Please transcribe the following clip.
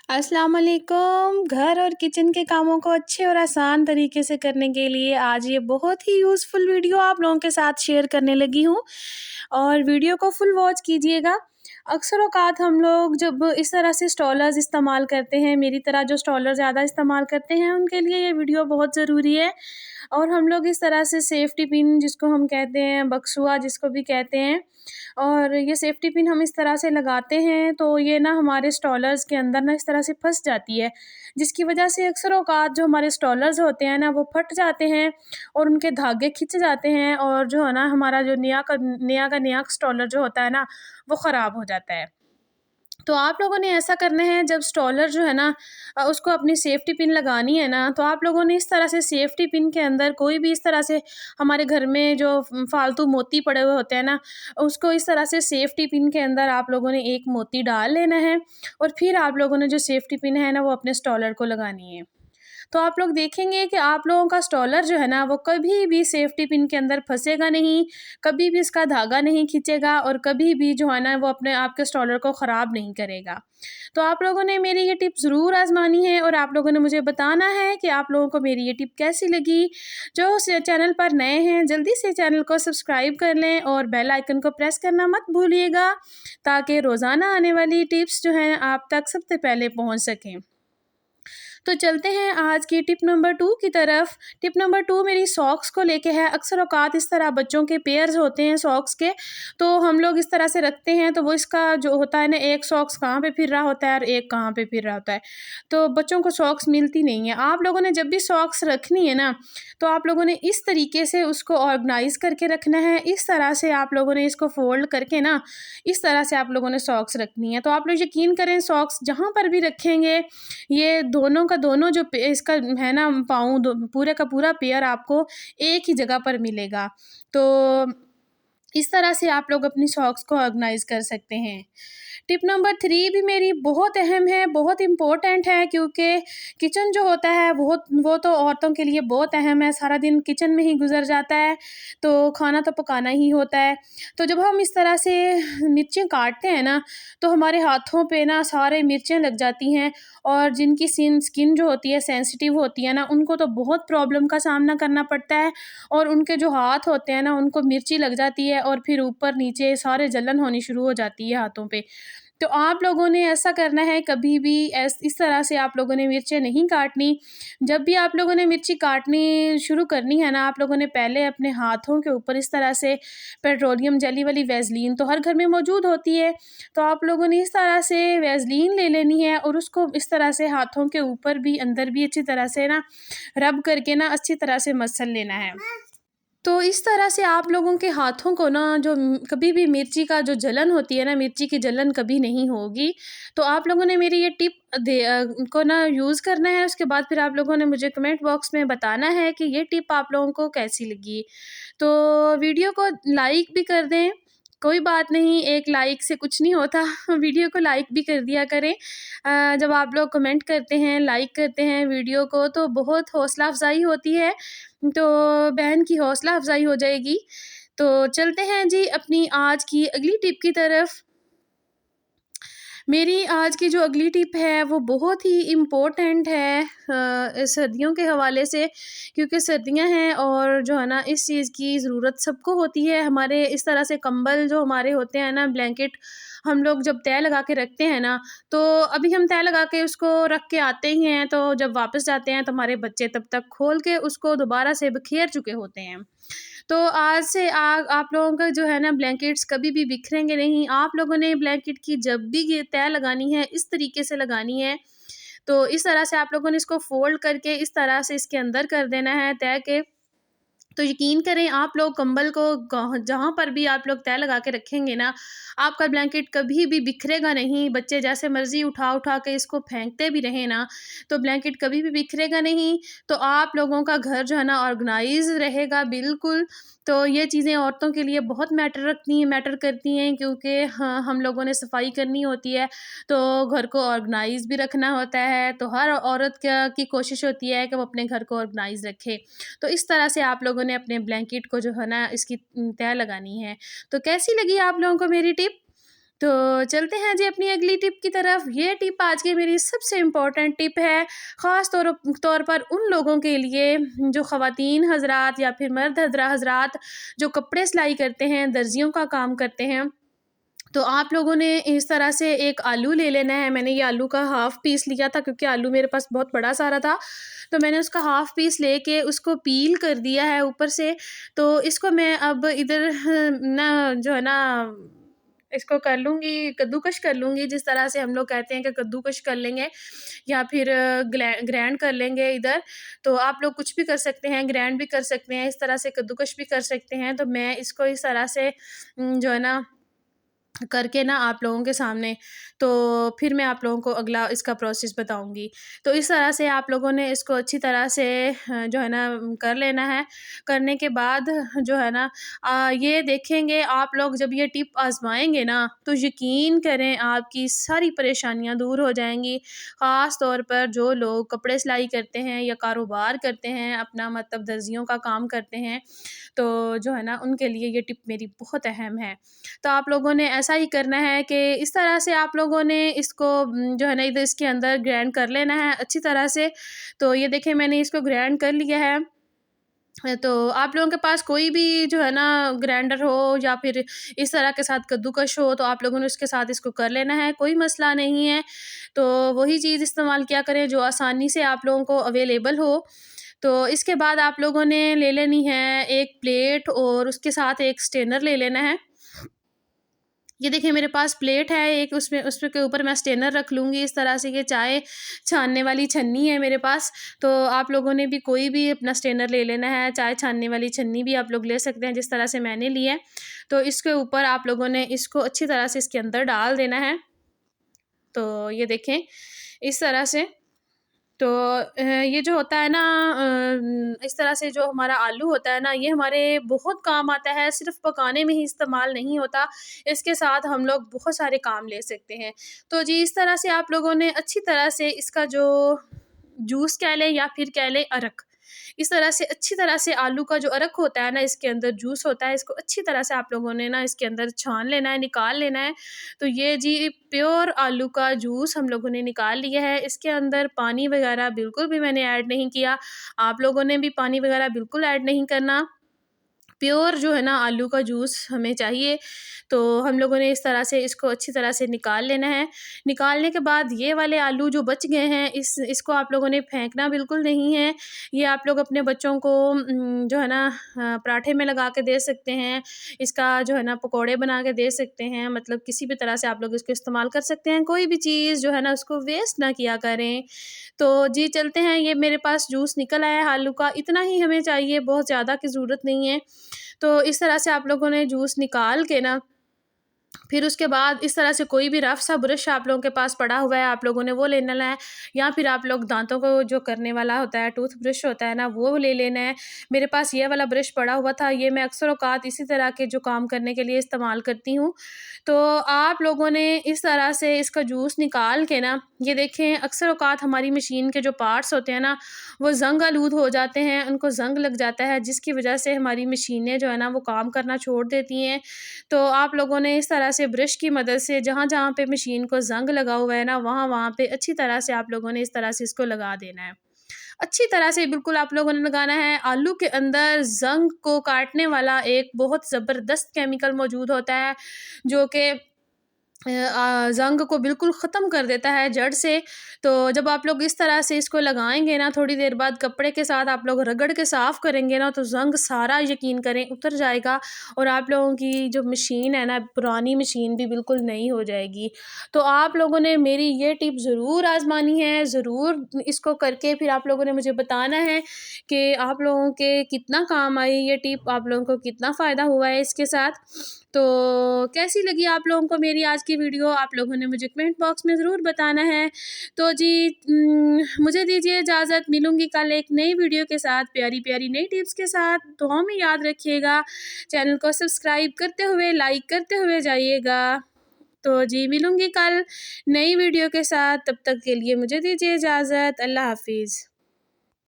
अस्सलाम वालेकुम। घर और किचन के कामों को अच्छे और आसान तरीके से करने के लिए आज ये बहुत ही यूज़फुल वीडियो आप लोगों के साथ शेयर करने लगी हूँ और वीडियो को फुल वॉच कीजिएगा। अक्सर औक़ात हम लोग जब इस तरह से स्टॉलर्स इस्तेमाल करते हैं, मेरी तरह जो स्टॉलर ज़्यादा इस्तेमाल करते हैं, उनके लिए ये वीडियो बहुत ज़रूरी है। और हम लोग इस तरह से सेफ्टी पिन जिसको हम कहते हैं, बक्सुआ जिसको भी कहते हैं, और ये सेफ्टी पिन हम इस तरह से लगाते हैं तो ये ना हमारे स्टॉलर्स के अंदर ना इस तरह से फँस जाती है, जिसकी वजह से अक्सर औक़ात जो हमारे स्टॉलर्स होते हैं ना वो फट जाते हैं और उनके धागे खिंच जाते हैं और जो है ना हमारा जो नया स्टॉलर जो होता है ना वो ख़राब हो जाता है। तो आप लोगों ने ऐसा करना है, जब स्टॉलर जो है ना उसको अपनी सेफ्टी पिन लगानी है ना, तो आप लोगों ने इस तरह से सेफ्टी पिन के अंदर कोई भी इस तरह से हमारे घर में जो फालतू मोती पड़े हुए होते हैं ना, उसको इस तरह से सेफ्टी पिन के अंदर आप लोगों ने एक मोती डाल लेना है और फिर आप लोगों ने जो सेफ्टी पिन है ना वो अपने स्टॉलर को लगानी है। तो आप लोग देखेंगे कि आप लोगों का स्टॉलर जो है ना वो कभी भी सेफ्टी पिन के अंदर फँसेगा नहीं, कभी भी इसका धागा नहीं खींचेगा और कभी भी जो है ना वो अपने आपके स्टॉलर को ख़राब नहीं करेगा। तो आप लोगों ने मेरी ये टिप ज़रूर आज़मानी है और आप लोगों ने मुझे बताना है कि आप लोगों को मेरी ये टिप कैसी लगी। जो चैनल पर नए हैं जल्दी से चैनल को सब्सक्राइब कर लें और बेल आइकन को प्रेस करना मत भूलिएगा, ताकि रोज़ाना आने वाली टिप्स जो हैं आप तक सबसे पहले पहुँच सकें। तो चलते हैं आज की टिप नंबर 2 की तरफ। टिप नंबर 2 मेरी सॉक्स को लेके है। अक्सर औक़ात इस तरह बच्चों के पेयर्स होते हैं सॉक्स के, तो हम लोग इस तरह से रखते हैं तो वो इसका जो होता है ना, एक सॉक्स कहाँ पे फिर रहा होता है और एक कहाँ पे फिर रहा होता है, तो बच्चों को सॉक्स मिलती नहीं है। आप लोगों ने जब भी सॉक्स रखनी है ना, तो आप लोगों ने इस तरीके से उसको ऑर्गनाइज़ करके रखना है। इस तरह से आप लोगों ने इसको फ़ोल्ड करके ना, इस तरह से आप लोगों ने सॉक्स रखनी है। तो आप लोग यकीन करें, सॉक्स जहाँ पर भी रखेंगे, ये दोनों का दोनों जो पे इसका है ना पाँव दो पूरे का पूरा पेयर आपको एक ही जगह पर मिलेगा। तो इस तरह से आप लोग अपनी सॉक्स को ऑर्गनाइज़ कर सकते हैं। टिप नंबर 3 भी मेरी बहुत अहम है, बहुत इम्पोर्टेंट है, क्योंकि किचन जो होता है वो तो औरतों के लिए बहुत अहम है। सारा दिन किचन में ही गुज़र जाता है, तो खाना तो पकाना ही होता है। तो जब हम इस तरह से मिर्चें काटते हैं ना, तो हमारे हाथों पे ना सारे मिर्चें लग जाती हैं और जिनकी स्किन जो होती है सेंसिटिव होती है ना, उनको तो बहुत प्रॉब्लम का सामना करना पड़ता है और उनके जो हाथ होते हैं ना, उनको मिर्ची लग जाती है और फिर ऊपर नीचे सारे जलन होनी शुरू हो जाती है हाथों पे। तो आप लोगों ने ऐसा करना है, कभी भी इस तरह से आप लोगों ने मिर्चें नहीं काटनी। जब भी आप लोगों ने मिर्ची काटनी शुरू करनी है ना, आप लोगों ने पहले अपने हाथों के ऊपर इस तरह से पेट्रोलियम जेली वाली वैसलीन तो हर घर में मौजूद होती है, तो आप लोगों ने इस तरह से वैसलीन ले लेनी है और उसको इस तरह से हाथों के ऊपर भी अंदर भी अच्छी तरह से ना रब करके ना अच्छी तरह से मसल लेना है। तो इस तरह से आप लोगों के हाथों को ना जो कभी भी मिर्ची का जो जलन होती है ना, मिर्ची की जलन कभी नहीं होगी। तो आप लोगों ने मेरी ये टिप को ना यूज़ करना है। उसके बाद फिर आप लोगों ने मुझे कमेंट बॉक्स में बताना है कि ये टिप आप लोगों को कैसी लगी। तो वीडियो को लाइक भी कर दें, कोई बात नहीं, एक लाइक से कुछ नहीं होता वीडियो को लाइक भी कर दिया करें। जब आप लोग कमेंट करते हैं, लाइक करते हैं वीडियो को, तो बहुत हौसला अफ़ज़ाई होती है, तो बहन की हौसला अफ़ज़ाई हो जाएगी। तो चलते हैं जी अपनी आज की अगली टिप की तरफ। मेरी आज की जो अगली टिप है वो बहुत ही इम्पोर्टेंट है सर्दियों के हवाले से, क्योंकि सर्दियां हैं और जो है ना इस चीज़ की ज़रूरत सबको होती है। हमारे इस तरह से कंबल जो हमारे होते हैं ना, ब्लैंकेट, हम लोग जब तह लगा के रखते हैं ना, तो अभी हम तह लगा के उसको रख के आते ही हैं, तो जब वापस जाते हैं तो हमारे बच्चे तब तक खोल के उसको दोबारा से बिखेर चुके होते हैं। तो आज से आप लोगों का जो है ना ब्लैंकेट्स कभी भी बिखरेंगे नहीं। आप लोगों ने ब्लैंकेट की जब भी ये तह लगानी है, इस तरीके से लगानी है। तो इस तरह से आप लोगों ने इसको फ़ोल्ड करके इस तरह से इसके अंदर कर देना है तह के। तो यकीन करें, आप लोग कंबल को जहाँ पर भी आप लोग तह लगा के रखेंगे ना, आपका ब्लैंकेट कभी भी बिखरेगा नहीं। बच्चे जैसे मर्ज़ी उठा उठा के इसको फेंकते भी रहें ना, तो ब्लैंकेट कभी भी बिखरेगा नहीं। तो आप लोगों का घर जो है ना ऑर्गेनाइज़ रहेगा बिल्कुल। तो ये चीज़ें औरतों के लिए बहुत मैटर करती हैं, क्योंकि हाँ, हम लोगों ने सफाई करनी होती है, तो घर को ऑर्गेनाइज़ भी रखना होता है। तो हर औरत की कोशिश होती है कि वो अपने घर को ऑर्गेनाइज़ रखे। तो इस तरह से आप लोगों ने अपने ब्लैंकेट को जो है ना इसकी तह लगानी है। तो कैसी लगी आप लोगों को मेरी टिप? तो चलते हैं जी अपनी अगली टिप की तरफ। ये टिप आज की मेरी सबसे इम्पोर्टेंट टिप है, ख़ास तौर पर उन लोगों के लिए जो ख़वातीन हज़रात या फिर मर्द हज़रात जो कपड़े सिलाई करते हैं, दर्जियों का काम करते हैं। तो आप लोगों ने इस तरह से एक आलू ले लेना है। मैंने ये आलू का हाफ़ पीस लिया था क्योंकि आलू मेरे पास बहुत बड़ा सारा था, तो मैंने उसका हाफ़ पीस लेके उसको पील कर दिया है ऊपर से। तो इसको मैं अब इधर ना जो है ना इसको कर लूँगी, कद्दूकश कर लूँगी, जिस तरह से हम लोग कहते हैं कि कद्दूकश कर लेंगे या फिर ग्रैंड कर लेंगे इधर। तो आप लोग कुछ भी कर सकते हैं, ग्रैंड भी कर सकते हैं, इस तरह से कद्दूकश भी कर सकते हैं। तो मैं इसको इस तरह से जो है ना करके ना आप लोगों के सामने, तो फिर मैं आप लोगों को अगला इसका प्रोसेस बताऊँगी। तो इस तरह से आप लोगों ने इसको अच्छी तरह से जो है ना कर लेना है। करने के बाद जो है ना ये देखेंगे आप लोग, जब ये टिप आज़माएँगे ना तो यकीन करें आपकी सारी परेशानियाँ दूर हो जाएँगी। ख़ास तौर पर जो लोग कपड़े सिलाई करते हैं या कारोबार करते हैं, अपना मतलब दर्जियों का काम करते हैं, तो जो है ना उनके लिए ये टिप मेरी बहुत अहम है। तो आप लोगों ने ऐसा ही करना है कि इस तरह से आप लोगों ने इसको जो है ना इधर इसके अंदर ग्राइंड कर लेना है अच्छी तरह से। तो ये देखिए मैंने इसको ग्राइंड कर लिया है। तो आप लोगों के पास कोई भी जो है ना ग्राइंडर हो या फिर इस तरह के साथ कद्दूकश हो, तो आप लोगों ने उसके साथ इसको कर लेना है, कोई मसला नहीं है। तो वही चीज़ इस्तेमाल किया करें जो आसानी से आप लोगों को अवेलेबल हो। तो इसके बाद आप लोगों ने ले लेनी है एक प्लेट और उसके साथ एक स्ट्रेनर ले लेना है। ये देखिए मेरे पास प्लेट है एक, उसमें उसमें के ऊपर मैं स्ट्रेनर रख लूँगी इस तरह से। ये चाय छानने वाली छन्नी है मेरे पास, तो आप लोगों ने भी कोई भी अपना स्ट्रेनर ले लेना है। चाय छानने वाली छन्नी भी आप लोग ले सकते हैं जिस तरह से मैंने ली है। तो इसके ऊपर आप लोगों ने इसको अच्छी तरह से इसके अंदर डाल देना है। तो ये देखें इस तरह से। तो ये जो होता है ना इस तरह से जो हमारा आलू होता है ना, ये हमारे बहुत काम आता है, सिर्फ़ पकाने में ही इस्तेमाल नहीं होता, इसके साथ हम लोग बहुत सारे काम ले सकते हैं। तो जी इस तरह से आप लोगों ने अच्छी तरह से इसका जो जूस कह लें या फिर कह लें अरक, इस तरह से अच्छी तरह से आलू का जो अरक होता है ना, इसके अंदर जूस होता है, इसको अच्छी तरह से आप लोगों ने ना इसके अंदर छान लेना है, निकाल लेना है। तो ये जी प्योर आलू का जूस हम लोगों ने निकाल लिया है। इसके अंदर पानी वगैरह बिल्कुल भी मैंने ऐड नहीं किया। आप लोगों ने भी पानी वगैरह बिल्कुल ऐड नहीं करना। प्योर जो है ना आलू का जूस हमें चाहिए। तो हम लोगों ने इस तरह से इसको अच्छी तरह से निकाल लेना है। निकालने के बाद ये वाले आलू जो बच गए हैं, इसको आप लोगों ने फेंकना बिल्कुल नहीं है। ये आप लोग अपने बच्चों को जो है ना पराठे में लगा के दे सकते हैं। इसका जो है ना पकौड़े बना के दे सकते हैं, मतलब किसी भी तरह से आप लोग इसको इस्तेमाल कर सकते हैं। कोई भी चीज़ जो है ना उसको वेस्ट ना किया करें। तो जी चलते हैं, ये मेरे पास जूस निकल आया है आलू का, इतना ही हमें चाहिए, बहुत ज़्यादा की ज़रूरत नहीं है। तो इस तरह से आप लोगों ने जूस निकाल के ना, फिर उसके बाद इस तरह से कोई भी रफ़ सा ब्रश आप लोगों के पास पड़ा हुआ है, आप लोगों ने वो ले लेना है, या फिर आप लोग दाँतों को जो करने वाला होता है, टूथ ब्रश होता है ना, वो ले लेना है। मेरे पास ये वाला ब्रश पड़ा हुआ था, ये मैं अक्सर औक़ात इसी तरह के जो काम करने के लिए इस्तेमाल करती हूँ। तो आप लोगों ने इस तरह से इसका जूस निकाल के ना, ये देखें अक्सर औक़ात हमारी मशीन के जो पार्ट्स होते हैं ना, वो ज़ंग आलूद हो जाते हैं, उनको ज़ंग लग जाता है, जिसकी वजह से हमारी मशीनें जो है ना वो काम करना छोड़ देती हैं। तो आप लोगों ने इस तरह से ब्रश की मदद से जहाँ-जहाँ पे मशीन को ज़ंग लगा हुआ है ना, वहाँ-वहाँ पे अच्छी तरह से आप लोगों ने इस तरह से इसको लगा देना है। अच्छी तरह से बिल्कुल आप लोगों ने लगाना है। आलू के अंदर ज़ंग को काटने वाला एक बहुत ज़बरदस्त केमिकल मौजूद होता है, जो कि ज़ंग को बिल्कुल ख़त्म कर देता है जड़ से। तो जब आप लोग इस तरह से इसको लगाएँगे ना, थोड़ी देर बाद कपड़े के साथ आप लोग रगड़ के साफ़ करेंगे ना, तो ज़ंग सारा यकीन करें उतर जाएगा और आप लोगों की जो मशीन है ना, पुरानी मशीन भी बिल्कुल नई हो जाएगी। तो आप लोगों ने मेरी ये टिप ज़रूर आज़मानी है, ज़रूर इसको करके फिर आप लोगों ने मुझे बताना है कि आप लोगों के कितना काम आई ये टिप, आप लोगों को कितना फ़ायदा हुआ है इसके साथ। तो कैसी लगी आप लोगों को मेरी आज की वीडियो, आप लोगों ने मुझे कमेंट बॉक्स में ज़रूर बताना है। तो जी मुझे दीजिए इजाज़त, मिलूँगी कल एक नई वीडियो के साथ, प्यारी-प्यारी नई टिप्स के साथ। दुआओं में याद रखिएगा, चैनल को सब्सक्राइब करते हुए, लाइक करते हुए जाइएगा। तो जी मिलूँगी कल नई वीडियो के साथ, तब तक के लिए मुझे दीजिए इजाज़त। अल्लाह हाफ़िज़।